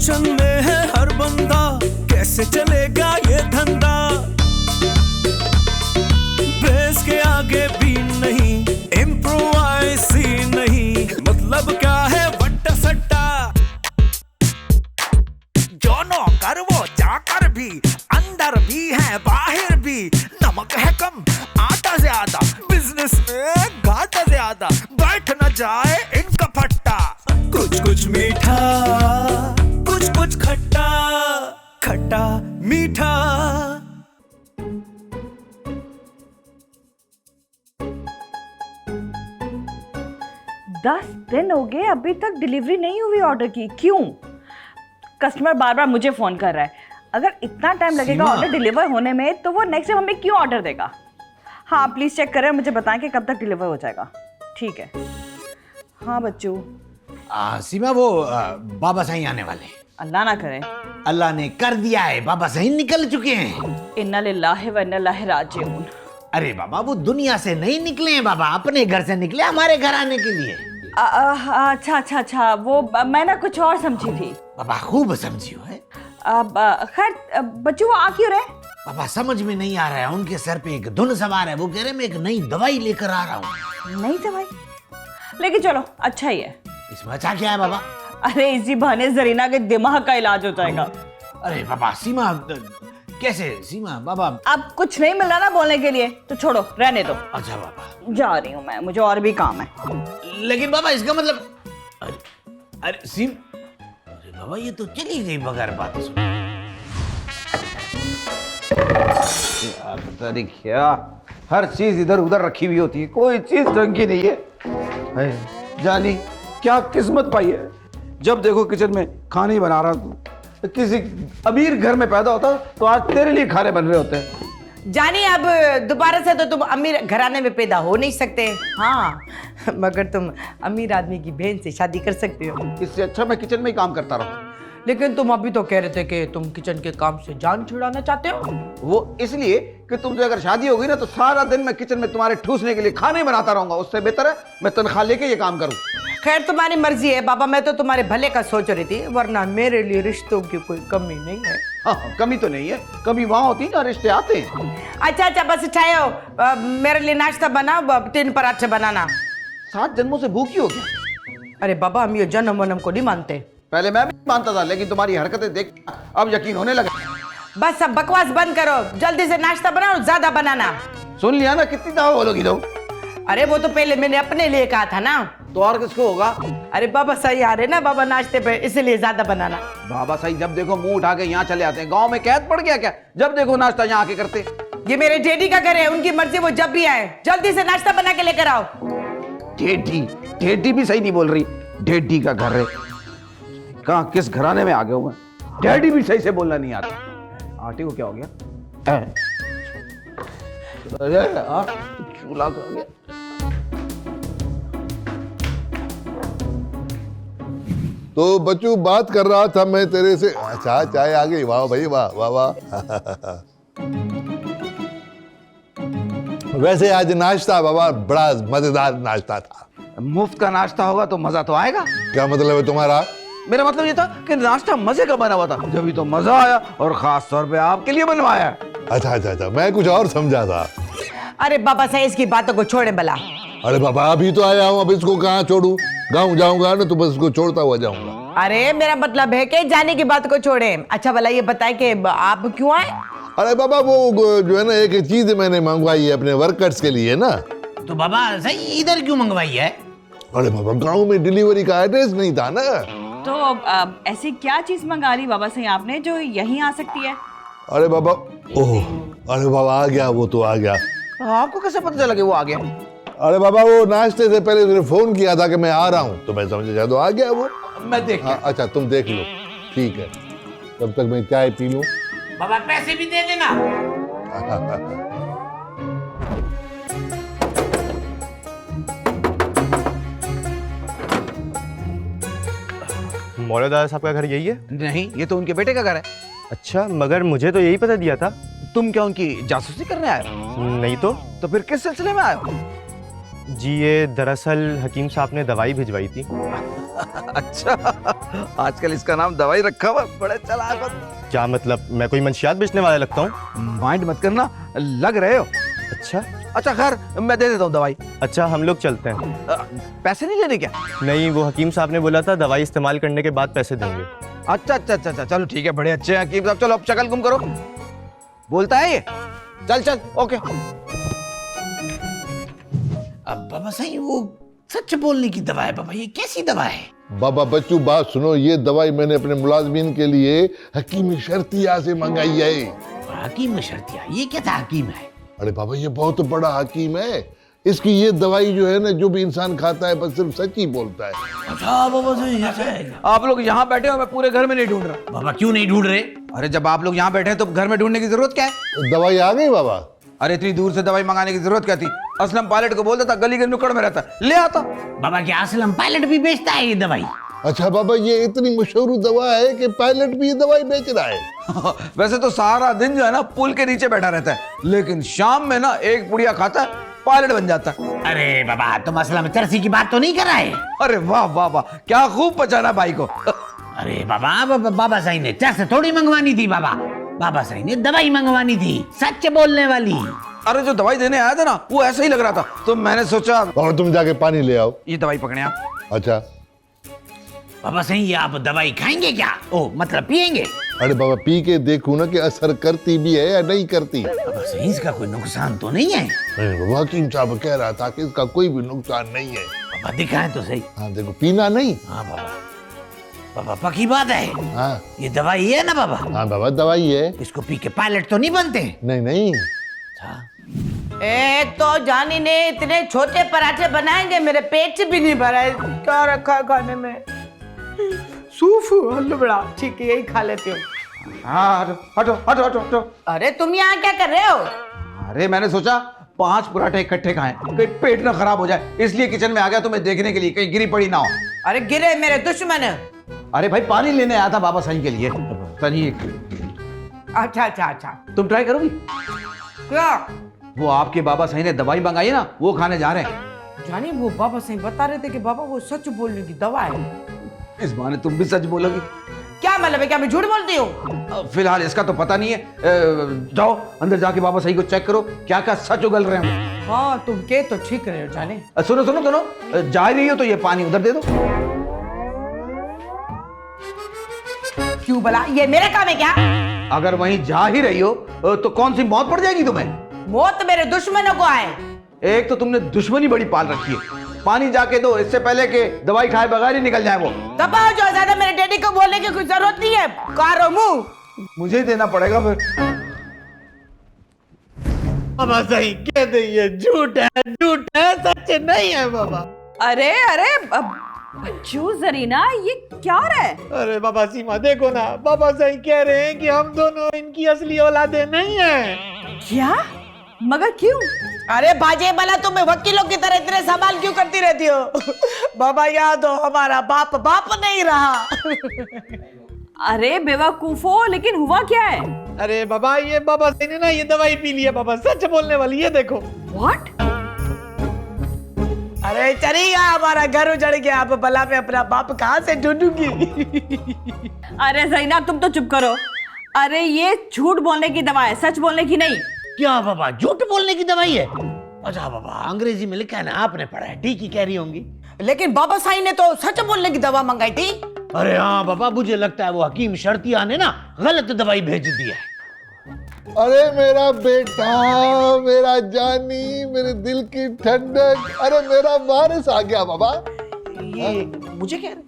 Tension में है हर बंदा, कैसे चलेगा ये धंधा। बेस के आगे भी नहीं, इम्प्रोवाइज ही नहीं, मतलब क्या है वट्टा सट्टा। जो नौकर वो चाकर भी, अंदर भी है बाहर भी, नमक है कम आटा ज्यादा, बिजनेस में घाटा ज्यादा, बैठ न जाए इनका फट्टा। कुछ कुछ मीठा, कुछ कुछ खट्टा, खट्टा मीठा। 10 दिन हो गए अभी तक डिलीवरी नहीं हुई ऑर्डर की, क्यों? कस्टमर बार बार मुझे फोन कर रहा है। अगर इतना टाइम लगेगा ऑर्डर डिलीवर होने में तो वो नेक्स्ट टाइम हमें क्यों ऑर्डर देगा? हाँ प्लीज चेक करें, मुझे बताएं कि कब तक डिलीवर हो जाएगा। ठीक है। हाँ बच्चू। सीमा वो बाबा साईं आने वाले हैं। अल्लाह ना करे। अल्लाह ने कर दिया है, बाबा साईं निकल चुके हैं। इन्ना लिल्लाहि व इन्ना इलैहि राजिऊन। अरे बाबा वो दुनिया से नहीं निकले हैं बाबा, अपने घर से निकले हमारे घर आने के लिए। अच्छा वो मैं ना कुछ और समझी थी। बाबा खूब समझी हो है। खैर बच्चू वो आ क्यों रहे? बाबा समझ में नहीं आ रहा है, उनके सर पे एक धुन सवार है, वो कह रहे मैं एक नई दवाई लेकर आ रहा हूँ। नई दवाई? लेकिन चलो अच्छा ही है। इसमें अच्छा क्या है बाबा? अरे इसी बहाने जरीना के दिमाग का इलाज हो जाएगा। अरे बाबा सीमा कैसे? सीमा बाबा अब कुछ नहीं मिल रहा ना बोलने के लिए तो छोड़ो, रहने दो। अच्छा बाबा जा रही हूँ मैं, मुझे और भी काम है। लेकिन बाबा इसका मतलब अरे सीम, अरे बाबा ये तो चली गई बगैर बात सुने। यार पता नहीं क्या हर चीज इधर उधर रखी हुई होती है, कोई चीज ढंग की नहीं है। जानी क्या किस्मत पाई है, जब देखो किचन में खाने ही बना रहा हूँ। किसी अमीर घर में पैदा होता तो आज तेरे लिए खाने बन रहे होते हैं। जानी अब दोबारा से तो तुम अमीर घराने में पैदा हो नहीं सकते। हाँ मगर तुम अमीर आदमी की बहन से शादी कर सकते हो। इससे अच्छा मैं किचन में ही काम करता रहूं। लेकिन तुम अभी तो कह रहे थे कि तुम किचन के काम से जान छुड़ाना चाहते हो। वो इसलिए कि तुमसे अगर शादी होगी ना तो सारा दिन मैं किचन में तुम्हारे ठूसने के लिए खाने बनाता रहूंगा, उससे बेहतर है मैं तनख्वाह लेके ये काम करूं। खैर तुम्हारी मर्जी है बाबा, मैं तो तुम्हारे भले का सोच रही थी, वरना मेरे लिए रिश्तों की कोई कमी नहीं है। हाँ कमी तो नहीं है, कमी वहां होती है ना रिश्ते आते हैं। अच्छा बस छायो, मेरे लिए नाश्ता बनाओ, 3 पराठे बनाना। 7 जन्मों से भूखी हो गया। अरे बाबा हम ये जन्म वन्म को नहीं मानते। पहले मैं भी मानता था, लेकिन तुम्हारी हरकतें देख अब यकीन होने लगा। बस अब बकवास बंद करो, जल्दी से नाश्ता बनाओ, ज्यादा बनाना। सुन लिया ना, कितनी दफा बोलोगी तुम? अरे वो तो पहले मैंने अपने लिए कहा था ना। तो और किसको होगा? अरे बाबा सही आ रहे ना बाबा नाश्ते पे, इसलिए ज्यादा बनाना। बाबा सही जब देखो मुंह उठा के यहाँ चले आते हैं, गांव में कैद पड़ गया क्या? जब देखो नाश्ता यहाँ आके करते। ये मेरे जेडी का घर है, उनकी मर्जी, वो जब भी आए। जल्दी से नाश्ता बना के लेकर आओ। ढेडी भी सही नहीं बोल रही, ढेडी का घर है। कहाँ किस घराने में आ गए हुए? डैडी भी सही से बोलना नहीं आता। आटे को क्या हो गया? चूल्हा हो गया। तो बच्चू बात कर रहा था मैं तेरे से। अच्छा चाय आ गई, वाह भाई वाह वाह वाह। वैसे आज नाश्ता बाबा बड़ा मजेदार नाश्ता था। मुफ्त का नाश्ता होगा तो मजा तो आएगा। क्या मतलब है तुम्हारा? मेरा मतलब ये था कि नाश्ता मजे का बना हुआ था, जब भी तो मजा आया, और खास तौर पे आपके लिए बनवाया। अच्छा मैं कुछ और समझा था। अरे बाबा सही इसकी बातों को छोड़े भला। अरे बाबा अभी तो आया हूँ, अब इसको कहाँ छोड़ू? गाँव जाऊंगा ना तो बस इसको छोड़ता हुआ जाऊंगा। अरे मेरा मतलब है कि जाने की बात को छोड़े। अच्छा भला ये बताए कि आप क्यों आए? अरे बाबा वो जो है ना एक चीज मैंने मंगवाई है अपने वर्कर्स के लिए ना। तो बाबा सही इधर क्यों मंगवाई है? अरे बाबा गाँव में डिलीवरी का एड्रेस नहीं था ना। तो ऐसी क्या चीज मंगा ली बाबा से आपने जो यहीं आ सकती है? अरे बाबा ओह, अरे बाबा आ गया, वो तो आ गया। आपको कैसे पता चला कि वो आ गया? अरे बाबा वो नाश्ते से पहले तुमने फोन किया था कि मैं आ रहा हूँ, तो मैं समझा शायद आ गया वो। मैं देख। अच्छा तुम देख लो, ठीक है, तब तक मैं चाय पी लूं। बाबा पैसे भी दे देना। मौलवी दादा साहब का घर यही है? नहीं, ये तो उनके बेटे का घर है। अच्छा, मगर मुझे तो यही पता दिया था। तुम क्या उनकी जासूसी करने आए हो? नहीं तो फिर किस सिलसिले में आए हो? जी ये दरअसल हकीम साहब ने दवाई भिजवाई थी। अच्छा, आजकल इसका नाम दवाई रखा हुआ, बड़े चालाक हो। क्या मतलब, मैं कोई मंशियात बेचने वाला लगता हूँ? माइंड मत करना, लग रहे हो। अच्छा अच्छा खैर, मैं दे देता हूँ दवाई। अच्छा, हम लोग चलते हैं। पैसे नहीं लेने क्या? नहीं, वो हकीम साहब ने बोला था दवाई इस्तेमाल करने के बाद पैसे देंगे। अच्छा अच्छा अच्छा अच्छा, चलो ठीक है, बड़े अच्छे हैं हकीम साहब। चलो अब शक्ल गुम करो। बोलता है ये, चल चल, ओके। अब बाबा सही वो सच बोलने की दवा है बाबा, ये कैसी दवा है? बाबा बच्चू बात सुनो, ये दवाई मैंने अपने मुलाजमीन के लिए हकीम शर्तिया से मंगाई है। हकीम शर्तिया, ये क्या था हकीम है? अरे बाबा ये बहुत बड़ा हकीम है। इसकी ये दवाई जो है ना, जो भी इंसान खाता है बस सिर्फ सच ही बोलता है। अच्छा बाबा सही, ऐसा है? आप लोग यहाँ बैठे हो, मैं पूरे घर में नहीं ढूंढ रहा। बाबा क्यों नहीं ढूंढ रहे? अरे जब आप लोग यहाँ बैठे हैं तो घर में ढूंढने की जरूरत क्या है? दवाई आ गई बाबा? अरे इतनी दूर से दवाई मंगाने की जरूरत क्या थी? असलम पायलट को बोलता था, गली के नुक्कड़ में रहता, ले आता। बाबा क्या असलम पायलट भी बेचता है ये दवाई? अच्छा बाबा, ये इतनी मशहूर दवा है कि पायलट भी ये दवाई बेच रहा है। वैसे तो सारा दिन जो है ना पुल के नीचे बैठा रहता है, लेकिन शाम में ना एक पुड़िया खाता है, पायलट बन जाता है। अरे बाबा तुम असलम चरसी की बात तो नहीं कर रहे? अरे वाह वाह वाह, क्या खूब पहचाना भाई को। अरे बाबा साईं ने चरस थोड़ी मंगवानी थी बाबा, बाबा साईं ने दवाई मंगवानी थी, सच बोलने वाली। अरे जो दवाई देने आया था ना, वो ऐसा ही लग रहा था, तो मैंने सोचा और तुम जाके पानी ले आओ। ये दवाई पकड़े आप। अच्छा बाबा सही, ये आप दवाई खाएंगे क्या? ओ मतलब पिएंगे? अरे बाबा पी के देखूं ना कि असर करती भी है या नहीं करती। बाबा सही, इसका कोई नुकसान तो नहीं है? नहीं बाबा, हकीम साहब कह रहा था कि इसका कोई भी नुकसान नहीं है। बाबा दिखाएं तो सही। हाँ देखो, पीना नहीं। हाँ बाबा, बाबा पक्की बात है? हाँ ये दवाई है ना बाबा? हाँ बाबा दवाई है। इसको पी के पायलट तो नहीं बनते? नहीं नहीं। एक तो जानी ने इतने छोटे पराठे बनाएंगे, मेरे पेट से भी नहीं भरा है। क्या रखा है खाने में? सूफ हलवा, ठीक है यही खा लेती हूँ। हाँ हटो हटो हटो हटो। अरे तुम यहाँ क्या कर रहे हो? अरे मैंने सोचा 5 पराठे इकट्ठे खाएं, कहीं पेट ना खराब हो जाए, इसलिए किचन में आ गया तुम्हें देखने के लिए, कहीं गिरी पड़ी ना हो। अरे गिरे मेरे दुश्मन। अरे भाई पानी लेने आया था बाबा साईं के लिए। सनी अच्छा अच्छा अच्छा। तुम ट्राई करोगी? क्या? वो आपके बाबा साईं ने दवाई मंगाई ना, वो खाने जा रहे हैं। जानी वो बाबा सही बता रहे थे कि बाबा वो सच बोलने की दवा है। इस बहाने तुम भी सच बोलोगी। क्या मतलब है, क्या मैं झूठ बोलती हूँ? फिलहाल इसका तो पता नहीं है। जाओ अंदर जाके बाबा साईं को चेक करो, क्या क्या सच उगल रहे हैं। हाँ तुम के तो ठीक रहे हो जाने। सुनो सुनो सुनो, जा रही हो तो ये पानी उधर दे दो। क्यों भला, ये मेरा काम है क्या? अगर वहीं जा ही रही हो तो कौन सी मौत पड़ जाएगी तुम्हें? मौत मेरे दुश्मनों को आए। एक तो तुमने दुश्मनी बड़ी पाल रखी है, पानी जाके दो इससे पहले कि दवाई खाए बगैर ही निकल जाए वो। दबाओ जो, ज्यादा मेरे डैडी को बोलने की कोई जरूरत नहीं है। कारो मुंह। मुझे ही देना पड़ेगा फिर। बाबा सही कह दे, ये झूठ है सच नहीं है बाबा। अरे अरे बच्चू जरीना, ये क्या हो रहा है? अरे बाबा सीमा देखो ना, बाबा सही कह रहे हैं कि हम दोनों इनकी असली औलादे नहीं हैं। क्या? मगर क्यों? अरे बाजे वाला, तुम वकीलों की तरह इतने सवाल क्यों करती रहती हो? बाबा याद हो, हमारा बाप बाप नहीं रहा। अरे बेवकूफो, लेकिन हुआ क्या है? अरे बाबा, ये बाबा सही ने ना ये दवाई पी ली है बाबा, सच बोलने वाली, ये देखो। व्हाट? अरे चलेगा, हमारा घर उजड़ गया, अब भला मैं अपना बाप कहाँ से ढूंढूंगी? अरे जरीना तुम तो चुप करो। अरे ये झूठ बोलने की दवा है, सच बोलने की नहीं। क्या बाबा, झूठ बोलने की दवाई है? अच्छा बाबा, अंग्रेजी में लिखा है ना, आपने पढ़ा है, ठीक ही कह रही होंगी। लेकिन बाबा साईं ने तो सच बोलने की दवा मंगाई थी। अरे हाँ बाबा, मुझे लगता है वो हकीम शर्तिया ने ना गलत दवाई भेज दी है। अरे मेरा बेटा, मेरा जानी, मेरे दिल की ठंडक, अरे मेरा वारिस आ गया बाबा। ये मुझे कह रहे?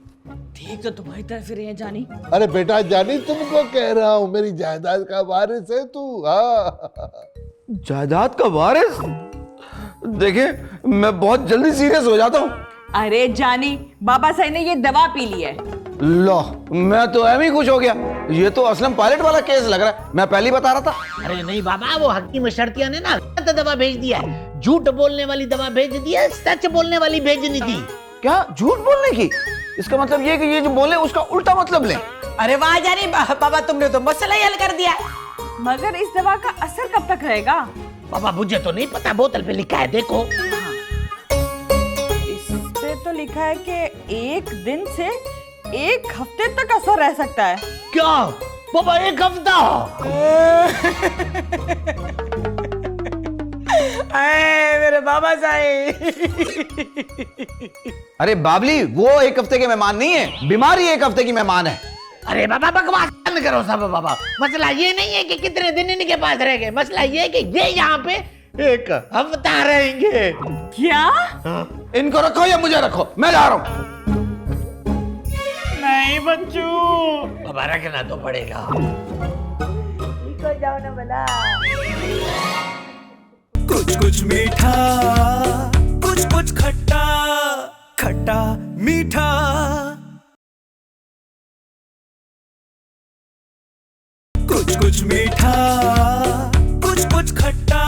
ठीक तो तुम्हारी तरफ फिर हैं जानी। अरे बेटा जानी, तुमको कह रहा हूँ, मेरी जायदाद का वारिस है तू। हाँ जायदाद का वारिस? देखिए मैं बहुत जल्दी सीरियस हो जाता हूँ। अरे जानी, बाबा साईं ने ये दवा पी ली है। लो, मैं तो एम ही खुश हो गया। ये तो असलम पायलट वाला केस लग रहा है, मैं पहले ही बता रहा था। अरे नहीं बाबा, वो हकीम शर्तिया ने ना गलत दवा भेज दिया है, झूठ बोलने वाली दवा भेज दी है, सच बोलने वाली भेजनी थी। क्या झूठ बोलने की? इसका मतलब ये कि ये जो बोले उसका उल्टा मतलब ले। अरे वाह जानी, बाबा तुमने तो मसला ही हल कर दिया। मगर इस दवा का असर कब तक रहेगा? बाबा मुझे तो नहीं पता, बोतल पे लिखा है देखो। इस पे तो लिखा है कि 1 दिन से 1 हफ्ते तक असर रह सकता है। क्या बाबा, 1 हफ्ता? मेरे बाबा साहब। अरे बाबली, वो 1 हफ्ते के मेहमान नहीं है, बीमारी 1 हफ्ते की मेहमान है। अरे बाबा बकवास बंद करो सब बाबा। मसला ये नहीं है कि कितने दिन इनके पास रह गए, मसला ये है कि ये यहाँ पे 1 हफ्ता रहेंगे। क्या? इनको रखो या मुझे रखो, मैं जा रहा हूँ। नहीं बच्चू, बाबा रखना तो पड़ेगा। निकल जाओ ना भला। कुछ कुछ मीठा, कुछ कुछ खट्टा, खट्टा मीठा। कुछ कुछ मीठा, कुछ कुछ खट्टा,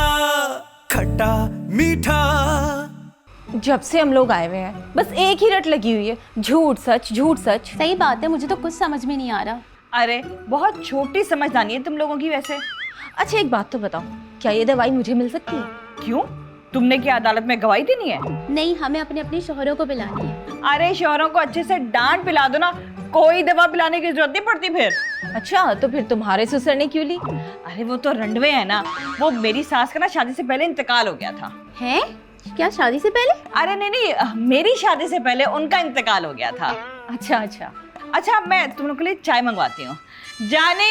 खट्टा मीठा। जब से हम लोग आए हुए हैं बस एक ही रट लगी हुई है, झूठ सच झूठ सच। सही बात है, मुझे तो कुछ समझ में नहीं आ रहा। अरे बहुत छोटी समझदारी है तुम लोगों की वैसे। अच्छा एक बात तो बताओ, क्या ये दवाई मुझे मिल सकती है? क्यों? तुमने क्या अदालत में गवाही देनी है? नहीं, हमें अपने अपने शोहरों को पिलानी है। अरे शोहरों को अच्छे से डांट पिला दो ना, कोई दवा पिलाने की जरूरत नहीं पड़ती फिर। अच्छा तो फिर तुम्हारे ससुर ने क्यों ली? अरे वो तो रंडवे है ना, वो मेरी सास का ना शादी से पहले इंतकाल हो गया था। हैं? क्या शादी से पहले? अरे नहीं, मेरी शादी से पहले उनका इंतकाल हो गया था। अच्छा अच्छा। अच्छा मैं तुम लोग के लिए चाय मंगवाती हूँ। जानी,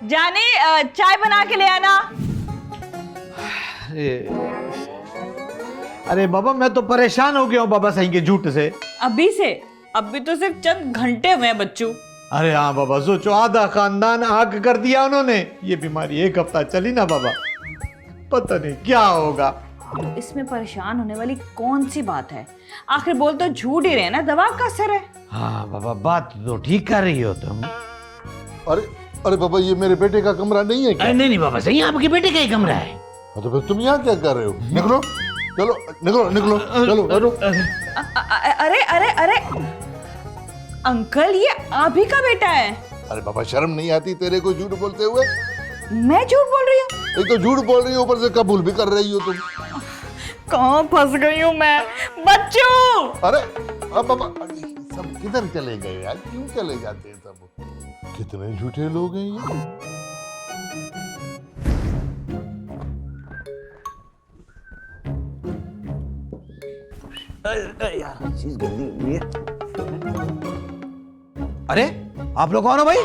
जानी चाय बना के ले आना। अरे बाबा, मैं तो परेशान हो गया हूँ बाबा साईं के झूठ से। अभी तो सिर्फ चंद घंटे हुए हैं बच्चू। अरे हाँ बाबा, सोचो आधा खानदान आग कर दिया उन्होंने। ये बीमारी 1 हफ्ता चली ना बाबा, पता नहीं क्या होगा। तो इसमें परेशान होने वाली कौन सी बात है? आखिर बोल तो झूठ ही रहे ना, दवा का असर है। हाँ बाबा, बात तो ठीक कर रही हो तुम। अरे अरे बाबा, ये मेरे बेटे का कमरा नहीं है क्या? नहीं नहीं बाबा सही, आपके बेटे का ही कमरा है। तो फिर तुम यहाँ क्या कर रहे हो? निकलो, चलो निकलो निकलो, चलो बैठो। अरे अरे अरे अंकल, ये आप ही का बेटा है? अरे बाबा, शर्म नहीं आती तेरे को झूठ बोलते हुए? मैं झूठ बोल रही हूँ? एक तो झूठ बोल रही हो, ऊपर से कबूल भी कर रही हो तुम। कहाँ फंस गई हूँ मैं बच्चू? अरे अब बाबा, सब किधर चले गए यार? क्यों चले जाते हैं सब? कितने झूठे लोग हैं ये। यार चीज गंदी हुई है। अरे आप लोग कौन हो भाई?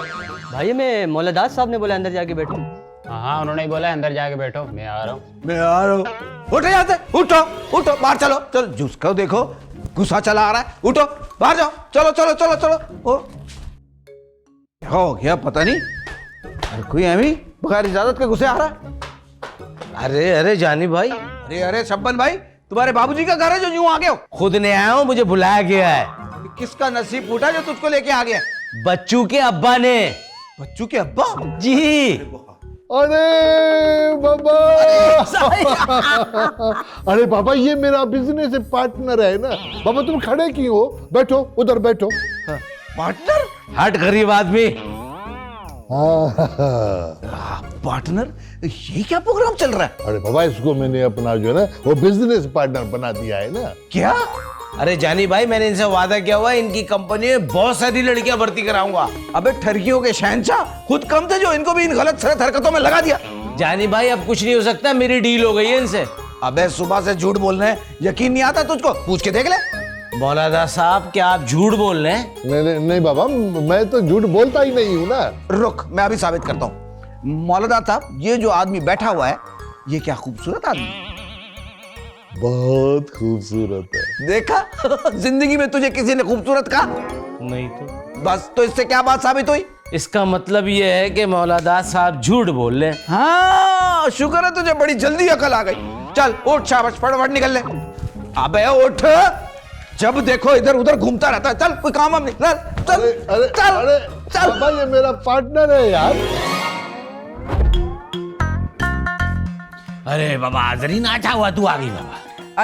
भाई मैं मौलादास साहब ने बोला अंदर जाके बैठो। हाँ, उन्होंने ही बोला अंदर जाके बैठो, मैं आ रहा हूँ। मैं आ रहा हूँ। उठो यहाँ से, उठो उठो, बाहर चलो चलो। जिसको देखो गुस्सा चला आ रहा है, उठो बाहर जाओ, चलो चलो चलो चलो। ओ हो गया पता नहीं, अरे कोई एमी बगैर इजाजत के घुसे आ रहा है। अरे अरे जानी भाई, अरे अरे शब्बन भाई, तुम्हारे बाबूजी का घर है जो यूं आ गए हो? खुद ने आया हूँ, मुझे बुलाया गया है। किसका नसीब फूटा जो तुझको लेके आ गया? बच्चू के अब्बा ने। बच्चू के अब्बा? जी। अरे बाबा, अरे बाबा, ये मेरा बिजनेस पार्टनर है ना। बाबा तुम खड़े क्यों हो? बैठो, उधर बैठो। पार्टनर? हट गरीब आदमी। पार्टनर? ये क्या प्रोग्राम चल रहा है? अरे बाबा, इसको मैंने अपना जो है ना वो बिजनेस पार्टनर बना दिया है ना। क्या? अरे जानी भाई, मैंने इनसे वादा किया हुआ है, इनकी कंपनी में बहुत सारी लड़कियां भर्ती कराऊंगा। अबे ठरकियों के शहंशाह खुद कम थे जो इनको भी इन गलत सलत हरकतों में लगा दिया। जानी भाई अब कुछ नहीं हो सकता, मेरी डील हो गई है इनसे। अबे सुबह से झूठ बोल रहे हैं, यकीन नहीं आता तुझको? पूछ के देख ले। मौलाना साहब, क्या आप झूठ बोल रहे हैं? नहीं नहीं बाबा, मैं तो झूठ बोलता ही नहीं हूँ ना। रुक, मैं अभी साबित करता हूँ। मौलाना साहब, ये जो आदमी बैठा हुआ है, ये क्या खूबसूरत आदमी? बहुत खूबसूरत है। देखा? जिंदगी में तुझे किसी ने खूबसूरत कहा? नहीं तो बस, तो इससे क्या बात साबित हुई? इसका मतलब ये है कि मौलाना साहब झूठ बोल रहे हैं। हाँ, शुक्र है तुझे बड़ी जल्दी अकल आ गई। चल उठ, शाबाश, फटाफट निकल ले। अबे उठ, जब देखो इधर उधर घूमता रहता है। चल, कोई काम हम नहीं। चल अरे अरे चल अरे चल। बाबा, ये मेरा पार्टनर है यार। अरे बाबा, जरीन अच्छा हुआ तू आ गई बाबा।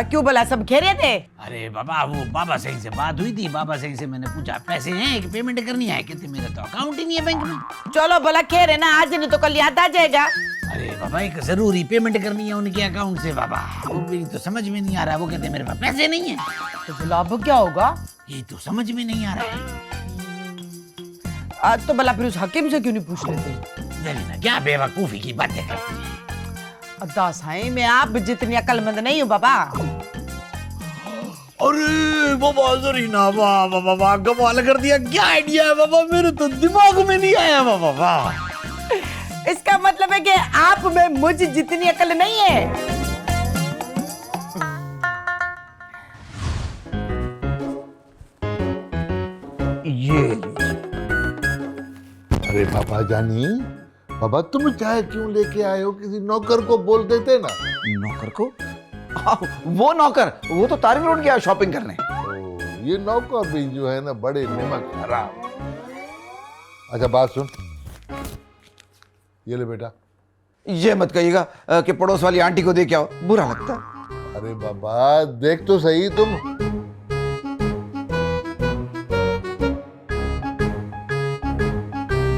क्यों बोला, सब घेरे थे? अरे बाबा, वो बाबा सही से बात हुई थी। बाबा सही से मैंने पूछा पैसे हैं कि पेमेंट करनी है? कहते मेरा तो अकाउंट ही नहीं है बैंक में। चलो भला खेर है ना, आज नहीं तो कल याद आ जाएगा। अरे बाबा एक जरूरी पेमेंट करनी है उनके अकाउंट से बाबा, वो भी तो समझ में नहीं आ रहा। वो कहते मेरे पास पैसे नहीं है। तो भला अब क्या होगा? ये तो समझ में नहीं आ रहा है। आज तो भला फिर उस हकीम से क्यों नहीं पूछ लेते? जरीना क्या बेवकूफी की बातें करती है। अद्दा साईं, मैं आप जितनी अक्लमंद नहीं हूँ बाबा। अरे बाबा जरीना, वाह वाह वाह, कमाल कर दिया। क्या आइडिया है बाबा, मेरे तो दिमाग में नहीं आया बाबा। वाह, इसका मतलब है कि आप में मुझ जितनी अकल नहीं है। ये अरे बाबा जानी, बाबा तुम चाय क्यों लेके आए हो? किसी नौकर को बोल देते ना। नौकर को? वो नौकर, वो तो तारिक रोड गया शॉपिंग करने। ये नौकर भी जो है ना बड़े निमक हराम। अच्छा बात सुन, ये ले बेटा। ये मत कहिएगा कि पड़ोस वाली आंटी को दे के आओ, बुरा लगता है। अरे बाबा देख तो सही तुम।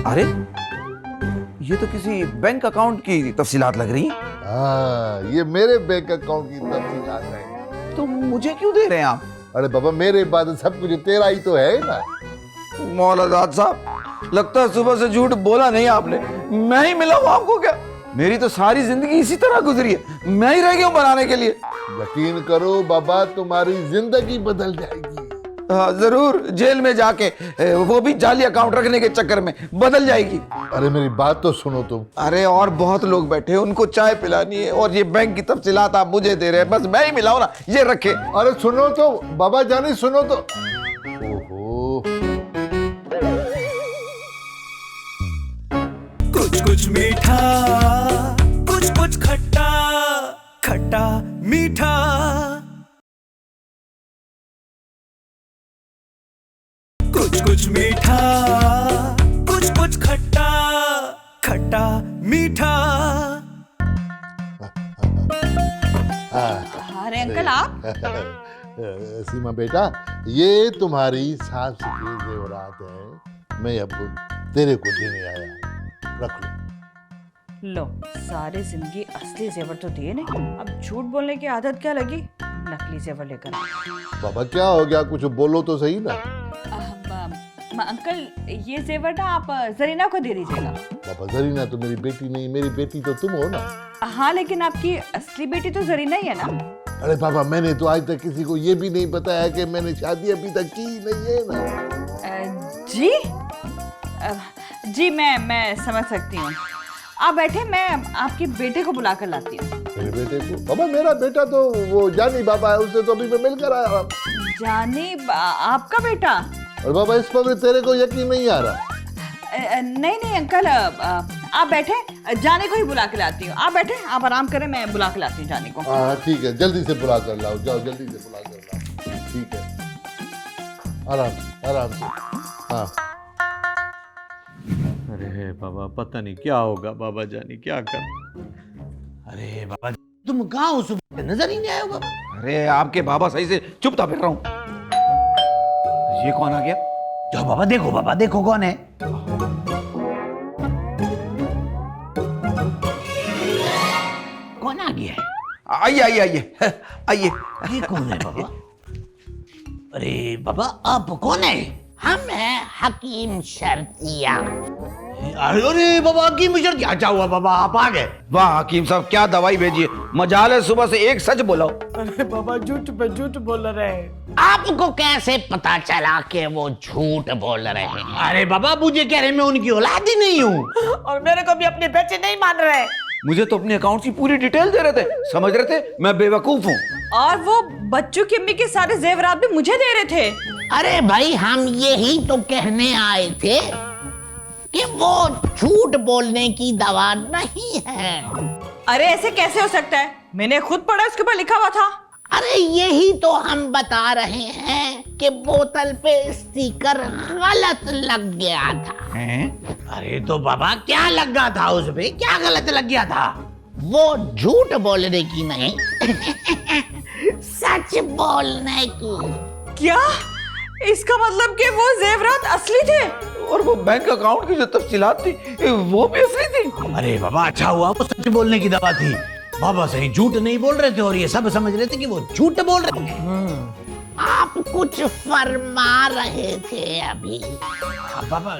अरे ये तो किसी बैंक अकाउंट की तफसीलात लग रही हैं। हाँ, ये मेरे बैंक अकाउंट की तफसीलात है। तो मुझे क्यों दे रहे हैं आप? अरे बाबा मेरे बाद सब कुछ तेरा ही तो है ना। मौलादाद साहब, लगता है सुबह से झूठ बोला नहीं आपने। मैं ही मिला हूं आपको क्या? मेरी तो सारी जिंदगी इसी तरह गुजरी है, मैं ही रह गया हूं बनाने के लिए। यकीन करो बाबा, तुम्हारी जिंदगी बदल जाएगी। हाँ जरूर, जेल में जाके, वो भी जाली अकाउंट रखने के चक्कर में बदल जाएगी। अरे मेरी बात तो सुनो तुम। अरे और बहुत लोग बैठे हैं, उनको चाय पिलानी है, और ये बैंक की तफसीलात आप मुझे दे रहे हैं। बस मैं ही मिलाऊं ना, ये रखे। अरे सुनो तो बाबा जानी, सुनो तो। ओहो, कुछ कुछ मीठा, कुछ कुछ खट्टा, खट्टा मीठा। कुछ कुछ मीठा, कुछ कुछ खट्टा, खट्टा मीठा। अरे अंकल आप? सीमा बेटा, ये तुम्हारी सास के जेवरात है, मैं अब तेरे को देने आया। रख लो, सारी जिंदगी असली जेवर तो दिए नहीं, अब झूठ बोलने की आदत क्या लगी? नकली जेवर लेकर। बाबा क्या हो गया, कुछ बोलो तो सही ना। अंकल ये जेवर ना आप जरीना को दे दीजिएगा। बाबा जरीना तो मेरी बेटी नहीं, मेरी बेटी तो तुम हो ना। हाँ लेकिन आपकी असली बेटी तो जरीना ही है ना। अरे बाबा मैंने तो आज तक किसी को ये भी नहीं बताया कि मैंने शादी अभी तक की नहीं है ना। जी जी मैं समझ सकती हूँ। आप बैठे, मैं आपके बेटे को बुला कर लाती हूँ। मेरे बेटे को? बाबा मेरा बेटा तो वो जानी बाबा है, उससे तो अभी मैं मिलकर आया। जानी आपका बेटा? और बाबा इस पर तेरे को यकीन नहीं आ रहा? नहीं अंकल, आप बैठे, जाने को ही बुला के लाती हूँ। आप बैठे, आप आराम करें, मैं बुला के लाती हूँ जाने को। हाँ ठीक है, जल्दी से बुला कर लाओ, जाओ जल्दी से बुला कर लाओ। ठीक है, आराम से। हाँ अरे बाबा पता नहीं क्या होगा, बाबा जानी क्या कर। अरे बाबा तुम कहाँ हो? सुबह नजर ही नहीं आए हो बाबा। अरे आपके बाबा सही से चुपता फिर रहा हूं। ये कौन आ गया? जाओ बाबा देखो कौन है। कौन आ गया है? आइए। ये कौन है बाबा? अरे बाबा आप कौन है? हम हैं हकीम शर्तिया। अरे बाबा हकीम शर्तिया, अच्छा हुआ बाबा आप आ गए। वाह हकीम साहब, क्या दवाई भेजी है। मजाल है सुबह से एक सच बोला। अरे बाबा झूठ पे झूठ बोल रहे हैं। आपको कैसे पता चला कि वो झूठ बोल रहे हैं? अरे बाबा मुझे कह रहे मैं उनकी औलाद ही नहीं हूँ। और मेरे को भी अपने बच्चे नहीं मान रहे। मुझे तो अपने अकाउंट की पूरी डिटेल दे रहे थे, समझ रहे थे मैं बेवकूफ हूँ। और वो बच्चों की अम्मी के सारे जेवरात भी मुझे दे रहे थे। अरे भाई हम यही तो कहने आए थे कि वो झूठ बोलने की दवा नहीं है। अरे ऐसे कैसे हो सकता है? मैंने खुद पढ़ा, उसके ऊपर लिखा हुआ था। अरे यही तो हम बता रहे हैं कि बोतल पे स्टिकर गलत लग गया था। अरे तो बाबा क्या लगा था उसपे, क्या गलत लग गया था? वो झूठ बोलने की नहीं सच बोलने की। क्या इसका मतलब कि वो जेवरात असली थे? और वो बैंक अकाउंट की जो तफसीलात थी वो भी असली थी। अरे बाबा अच्छा हुआ वो सच बोलने की दवा थी। बाबा सही झूठ नहीं बोल रहे थे और ये सब समझ रहे थे कि वो झूठ बोल रहे थे। आप कुछ फरमा रहे थे अभी। बाबा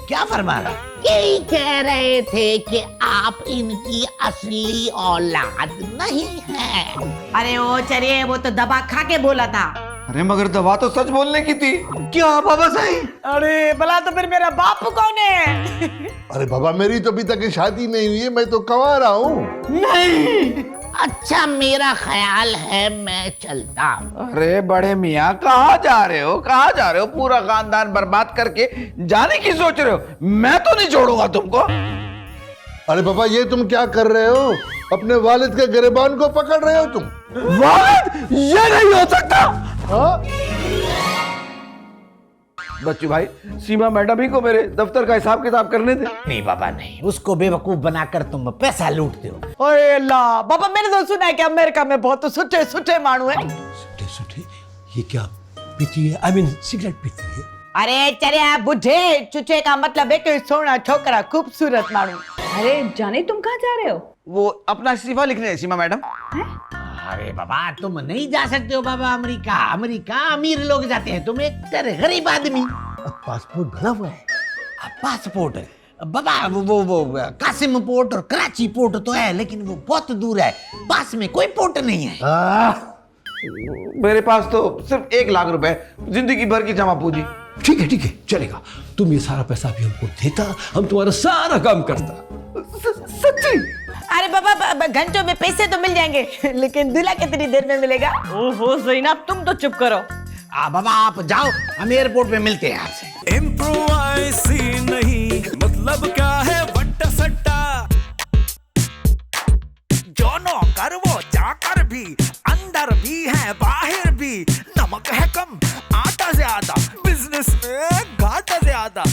क्या फरमा रहा? यही कह रहे थे कि आप इनकी असली औलाद नहीं हैं। अरे ओ चलिए, वो तो दवा खा के बोला था। अरे मगर दवा तो सच बोलने की थी। क्या बाबा सही? अरे भला तो फिर मेरा बाप कौन है? अरे बाबा मेरी तो अभी तक शादी नहीं हुई है, मैं तो कमा रहा हूँ। नहीं। अच्छा मेरा ख्याल है मैं चलता हूँ। अरे बड़े मियाँ कहाँ जा रहे हो, कहाँ जा रहे हो? पूरा खानदान बर्बाद करके जाने की सोच रहे हो? मैं तो नहीं छोड़ूंगा तुमको। अरे बाबा ये तुम क्या कर रहे हो? अपने वालिद के गिरबान को पकड़ रहे हो तुम। वालिद? ये नहीं हो सकता। हाँ? बच्चू भाई, सीमा मैडम ही को मेरे दफ्तर का हिसाब किताब करने दे। नहीं बाबा नहीं, उसको बेवकूफ बनाकर तुम पैसा लूटते हो। ओए अल्लाह, बाबा मैंने तो सुना है कि अमेरिका में बहुत सुठे सुठे मानू है। सुठे सुठे ये क्या पीती है? आई मीन सिगरेट पीती है? अरे चले आप बुझे, चुचे का मतलब है कि सोना छोकरा खूबसूरत मानू। अरे जानी तुम कहाँ जा रहे हो? वो अपना इस्तीफा लिखने सीमा मैडम। अरे बाबा तुम नहीं जा सकते हो बाबा अमेरिका। अमेरिका अमीर लोग जाते हैं, तुम एक तेरे गरीब आदमी। पासपोर्ट भरा हुआ है। पासपोर्ट बाबा वो कासिम पोर्ट और कराची पोर्ट तो है, लेकिन वो बहुत दूर है, पास में कोई पोर्ट नहीं है। मेरे पास तो सिर्फ 1 लाख रुपए, जिंदगी भर की जमा पूंजी। ठीक है चलेगा, तुम ये सारा पैसा भी हमको देता, हम तुम्हारा सारा काम करता। सच्ची? अरे बाबा घंटों में पैसे तो मिल जाएंगे, लेकिन दूल्हा कितनी देर में मिलेगा? ओहो ज़ैनब तुम तो चुप करो। बाबा आप जाओ, हम एयरपोर्ट पे मिलते हैं आपसे। इम्प्रोवाइसी नहीं मतलब क्या है बट्टा सट्टा। जो नौकर वो चाकर भी, अंदर भी है बाहर भी। नमक है कम आटा ज्यादा, बिजनेस में घाटा ज्यादा।